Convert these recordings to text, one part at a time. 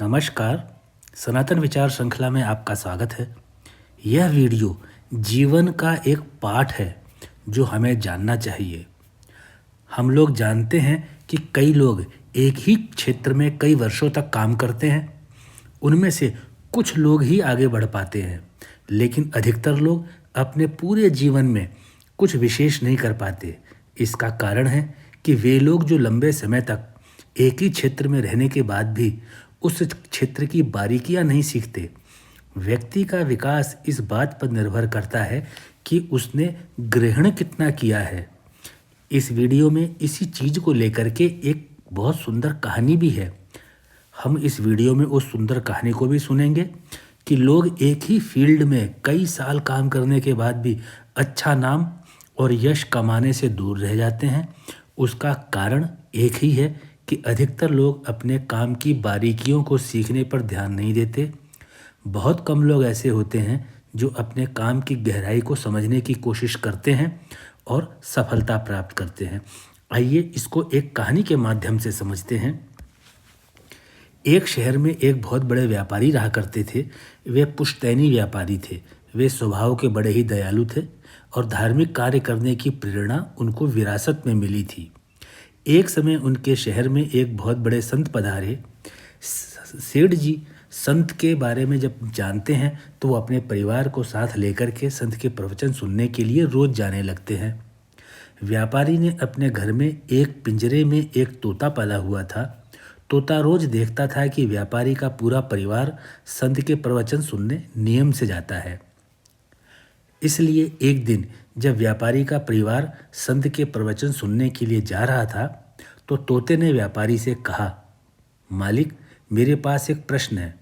नमस्कार। सनातन विचार श्रृंखला में आपका स्वागत है। यह वीडियो जीवन का एक पाठ है जो हमें जानना चाहिए। हम लोग जानते हैं कि कई लोग एक ही क्षेत्र में कई वर्षों तक काम करते हैं। उनमें से कुछ लोग ही आगे बढ़ पाते हैं, लेकिन अधिकतर लोग अपने पूरे जीवन में कुछ विशेष नहीं कर पाते। इसका कारण है कि वे लोग जो लंबे समय तक एक ही क्षेत्र में रहने के बाद भी उस क्षेत्र की बारीकियां नहीं सीखते। व्यक्ति का विकास इस बात पर निर्भर करता है कि उसने ग्रहण कितना किया है। इस वीडियो में इसी चीज़ को लेकर के एक बहुत सुंदर कहानी भी है। हम इस वीडियो में उस सुंदर कहानी को भी सुनेंगे कि लोग एक ही फील्ड में कई साल काम करने के बाद भी अच्छा नाम और यश कमाने से दूर रह जाते हैं। उसका कारण एक ही है कि अधिकतर लोग अपने काम की बारीकियों को सीखने पर ध्यान नहीं देते। बहुत कम लोग ऐसे होते हैं जो अपने काम की गहराई को समझने की कोशिश करते हैं और सफलता प्राप्त करते हैं। आइए इसको एक कहानी के माध्यम से समझते हैं। एक शहर में एक बहुत बड़े व्यापारी रहा करते थे। वे पुश्तैनी व्यापारी थे। वे स्वभाव के बड़े ही दयालु थे और धार्मिक कार्य करने की प्रेरणा उनको विरासत में मिली थी। एक समय उनके शहर में एक बहुत बड़े संत पधारे। सेठ जी संत के बारे में जब जानते हैं तो वो अपने परिवार को साथ लेकर के संत के प्रवचन सुनने के लिए रोज जाने लगते हैं। व्यापारी ने अपने घर में एक पिंजरे में एक तोता पाला हुआ था। तोता रोज देखता था कि व्यापारी का पूरा परिवार संत के प्रवचन सुनने नियम से जाता है। इसलिए एक दिन जब व्यापारी का परिवार संत के प्रवचन सुनने के लिए जा रहा था तो तोते ने व्यापारी से कहा, मालिक, मेरे पास एक प्रश्न है।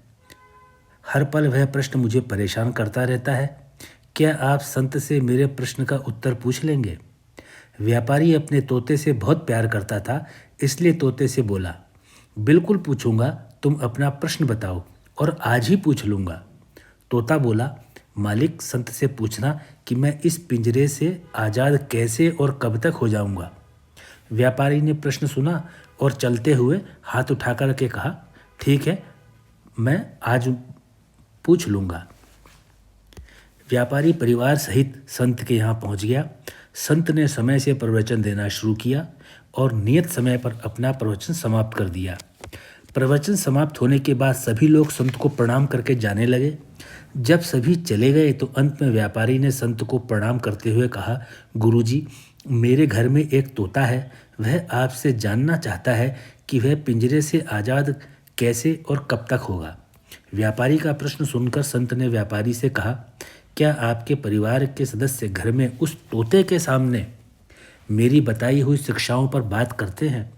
हर पल वह प्रश्न मुझे परेशान करता रहता है। क्या आप संत से मेरे प्रश्न का उत्तर पूछ लेंगे? व्यापारी अपने तोते से बहुत प्यार करता था, इसलिए तोते से बोला, बिल्कुल पूछूंगा, तुम अपना प्रश्न बताओ और आज ही पूछ लूँगा। तोता बोला, मालिक, संत से पूछना कि मैं इस पिंजरे से आज़ाद कैसे और कब तक हो जाऊंगा। व्यापारी ने प्रश्न सुना और चलते हुए हाथ उठा कर के कहा, ठीक है, मैं आज पूछ लूँगा। व्यापारी परिवार सहित संत के यहाँ पहुँच गया। संत ने समय से प्रवचन देना शुरू किया और नियत समय पर अपना प्रवचन समाप्त कर दिया। प्रवचन समाप्त होने के बाद सभी लोग संत को प्रणाम करके जाने लगे। जब सभी चले गए तो अंत में व्यापारी ने संत को प्रणाम करते हुए कहा, गुरुजी, मेरे घर में एक तोता है। वह आपसे जानना चाहता है कि वह पिंजरे से आज़ाद कैसे और कब तक होगा। व्यापारी का प्रश्न सुनकर संत ने व्यापारी से कहा, क्या आपके परिवार के सदस्य घर में उस तोते के सामने मेरी बताई हुई शिक्षाओं पर बात करते हैं?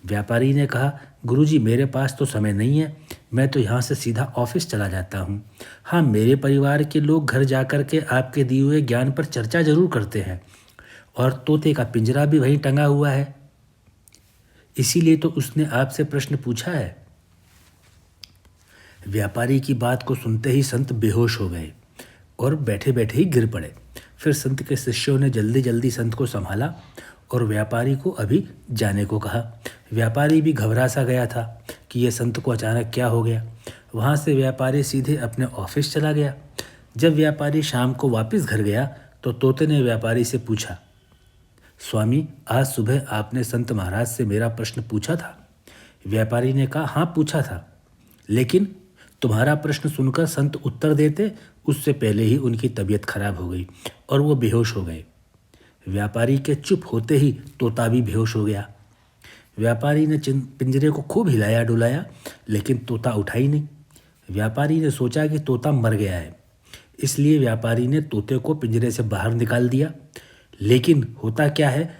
व्यापारी ने कहा, गुरुजी, मेरे पास तो समय नहीं है। मैं तो यहाँ से सीधा ऑफिस चला जाता हूँ। हाँ, मेरे परिवार के लोग घर जाकर के आपके दिए हुए ज्ञान पर चर्चा जरूर करते हैं और तोते का पिंजरा भी वहीं टंगा हुआ है, इसीलिए तो उसने आपसे प्रश्न पूछा है। व्यापारी की बात को सुनते ही संत बेहोश हो गए और बैठे बैठे ही गिर पड़े। फिर संत के शिष्यों ने जल्दी जल्दी संत को संभाला और व्यापारी को अभी जाने को कहा। व्यापारी भी घबरा सा गया था कि यह संत को अचानक क्या हो गया। वहाँ से व्यापारी सीधे अपने ऑफिस चला गया। जब व्यापारी शाम को वापस घर गया तो तोते ने व्यापारी से पूछा, स्वामी, आज सुबह आपने संत महाराज से मेरा प्रश्न पूछा था? व्यापारी ने कहा, हाँ पूछा था, लेकिन तुम्हारा प्रश्न सुनकर संत उत्तर देते उससे पहले ही उनकी तबीयत खराब हो गई और वो बेहोश हो गए। व्यापारी के चुप होते ही तोता भी बेहोश हो गया। व्यापारी ने पिंजरे को खूब हिलाया डुलाया, लेकिन तोता उठा ही नहीं। व्यापारी ने सोचा कि तोता मर गया है, इसलिए व्यापारी ने तोते को पिंजरे से बाहर निकाल दिया। लेकिन होता क्या है,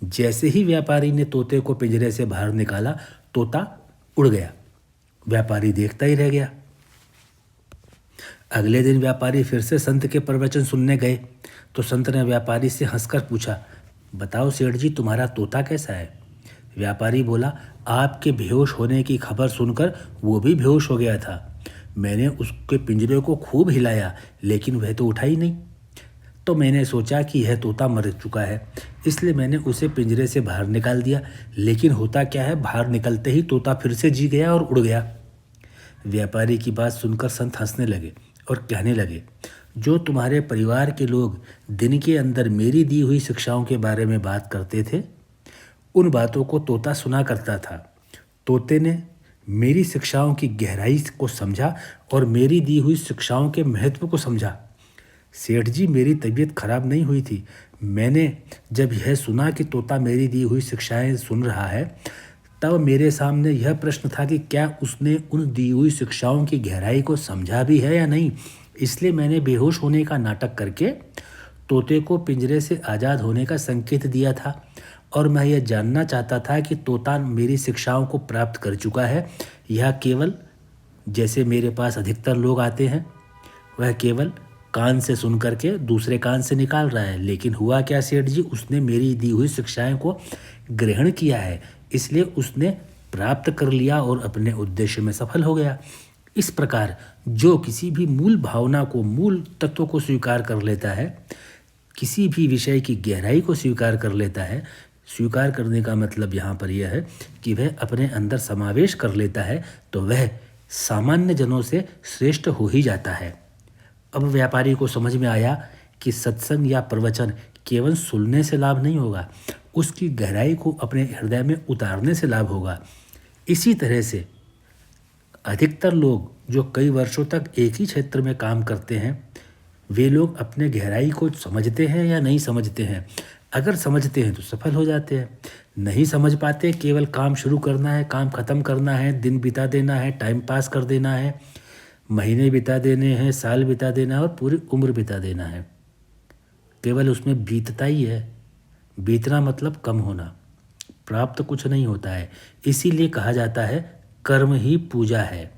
जैसे ही व्यापारी ने तोते को पिंजरे से बाहर निकाला, तोता उड़ गया। व्यापारी देखता ही रह गया। अगले दिन व्यापारी फिर से संत के प्रवचन सुनने गए तो संत ने व्यापारी से हंसकर पूछा, बताओ सेठ जी, तुम्हारा तोता कैसा है? व्यापारी बोला, आपके बेहोश होने की खबर सुनकर वो भी बेहोश हो गया था। मैंने उसके पिंजरे को खूब हिलाया, लेकिन वह तो उठा ही नहीं। तो मैंने सोचा कि यह तोता मर चुका है, इसलिए मैंने उसे पिंजरे से बाहर निकाल दिया। लेकिन होता क्या है, बाहर निकलते ही तोता फिर से जी गया और उड़ गया। व्यापारी की बात सुनकर संत हंसने लगे और कहने लगे, जो तुम्हारे परिवार के लोग दिन के अंदर मेरी दी हुई शिक्षाओं के बारे में बात करते थे, उन बातों को तोता सुना करता था। तोते ने मेरी शिक्षाओं की गहराई को समझा और मेरी दी हुई शिक्षाओं के महत्व को समझा। सेठ जी, मेरी तबीयत खराब नहीं हुई थी। मैंने जब यह सुना कि तोता मेरी दी हुई शिक्षाएं सुन रहा है, तब मेरे सामने यह प्रश्न था कि क्या उसने उन दी हुई शिक्षाओं की गहराई को समझा भी है या नहीं। इसलिए मैंने बेहोश होने का नाटक करके तोते को पिंजरे से आज़ाद होने का संकेत दिया था और मैं यह जानना चाहता था कि तोता मेरी शिक्षाओं को प्राप्त कर चुका है या केवल, जैसे मेरे पास अधिकतर लोग आते हैं, वह केवल कान से सुन करके दूसरे कान से निकाल रहा है। लेकिन हुआ क्या सेठ जी, उसने मेरी दी हुई शिक्षाएं को ग्रहण किया है, इसलिए उसने प्राप्त कर लिया और अपने उद्देश्य में सफल हो गया। इस प्रकार जो किसी भी मूल भावना को, मूल तत्व को स्वीकार कर लेता है, किसी भी विषय की गहराई को स्वीकार कर लेता है, स्वीकार करने का मतलब यहाँ पर यह है कि वह अपने अंदर समावेश कर लेता है, तो वह सामान्य जनों से श्रेष्ठ हो ही जाता है। अब व्यापारी को समझ में आया कि सत्संग या प्रवचन केवल सुनने से लाभ नहीं होगा, उसकी गहराई को अपने हृदय में उतारने से लाभ होगा। इसी तरह से अधिकतर लोग जो कई वर्षों तक एक ही क्षेत्र में काम करते हैं, वे लोग अपने गहराई को समझते हैं या नहीं समझते हैं। अगर समझते हैं तो सफल हो जाते हैं, नहीं समझ पाते, केवल काम शुरू करना है, काम ख़त्म करना है, दिन बिता देना है, टाइम पास कर देना है, महीने बिता देने हैं, साल बिता देना है और पूरी उम्र बिता देना है, केवल उसमें बीतता ही है। बीतना मतलब कम होना, प्राप्त कुछ नहीं होता है। इसीलिए कहा जाता है कर्म ही पूजा है।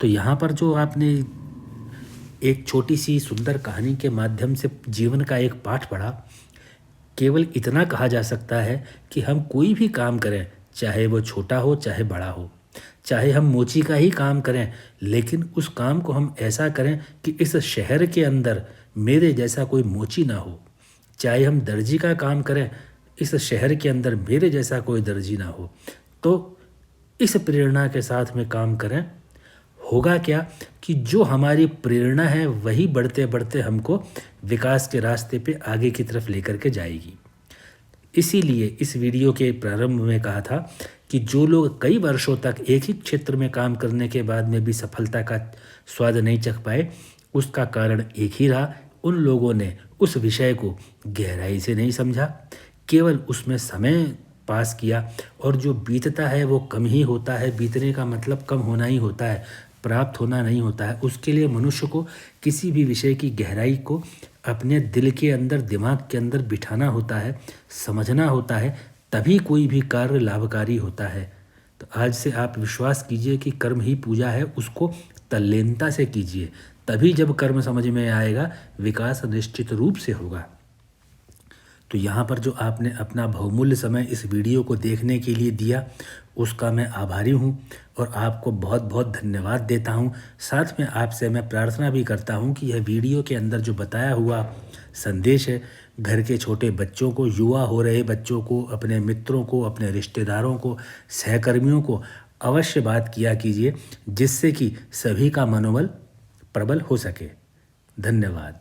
तो यहाँ पर जो आपने एक छोटी सी सुंदर कहानी के माध्यम से जीवन का एक पाठ पढ़ा, केवल इतना कहा जा सकता है कि हम कोई भी काम करें, चाहे वो छोटा हो चाहे बड़ा हो, चाहे हम मोची का ही काम करें, लेकिन उस काम को हम ऐसा करें कि इस शहर के अंदर मेरे जैसा कोई मोची ना हो। चाहे हम दर्जी का काम करें, इस शहर के अंदर मेरे जैसा कोई दर्जी ना हो। तो इस प्रेरणा के साथ में काम करें। होगा क्या कि जो हमारी प्रेरणा है वही बढ़ते बढ़ते हमको विकास के रास्ते पे आगे की तरफ लेकर के जाएगी। इसीलिए इस वीडियो के प्रारंभ में कहा था कि जो लोग कई वर्षों तक एक ही क्षेत्र में काम करने के बाद में भी सफलता का स्वाद नहीं चख पाए, उसका कारण एक ही रहा, उन लोगों ने उस विषय को गहराई से नहीं समझा, केवल उसमें समय पास किया और जो बीतता है वो कम ही होता है। बीतने का मतलब कम होना ही होता है, प्राप्त होना नहीं होता है। उसके लिए मनुष्य को किसी भी विषय की गहराई को अपने दिल के अंदर, दिमाग के अंदर बिठाना होता है, समझना होता है, तभी कोई भी कार्य लाभकारी होता है। तो आज से आप विश्वास कीजिए कि कर्म ही पूजा है, उसको तल्लीनता से कीजिए, तभी जब कर्म समझ में आएगा विकास निश्चित रूप से होगा। तो यहाँ पर जो आपने अपना बहुमूल्य समय इस वीडियो को देखने के लिए दिया, उसका मैं आभारी हूँ और आपको बहुत बहुत धन्यवाद देता हूँ। साथ में आपसे मैं प्रार्थना भी करता हूँ कि यह वीडियो के अंदर जो बताया हुआ संदेश है, घर के छोटे बच्चों को, युवा हो रहे बच्चों को, अपने मित्रों को, अपने रिश्तेदारों को, सहकर्मियों को अवश्य बात किया कीजिए, जिससे कि सभी का मनोबल प्रबल हो सके। धन्यवाद।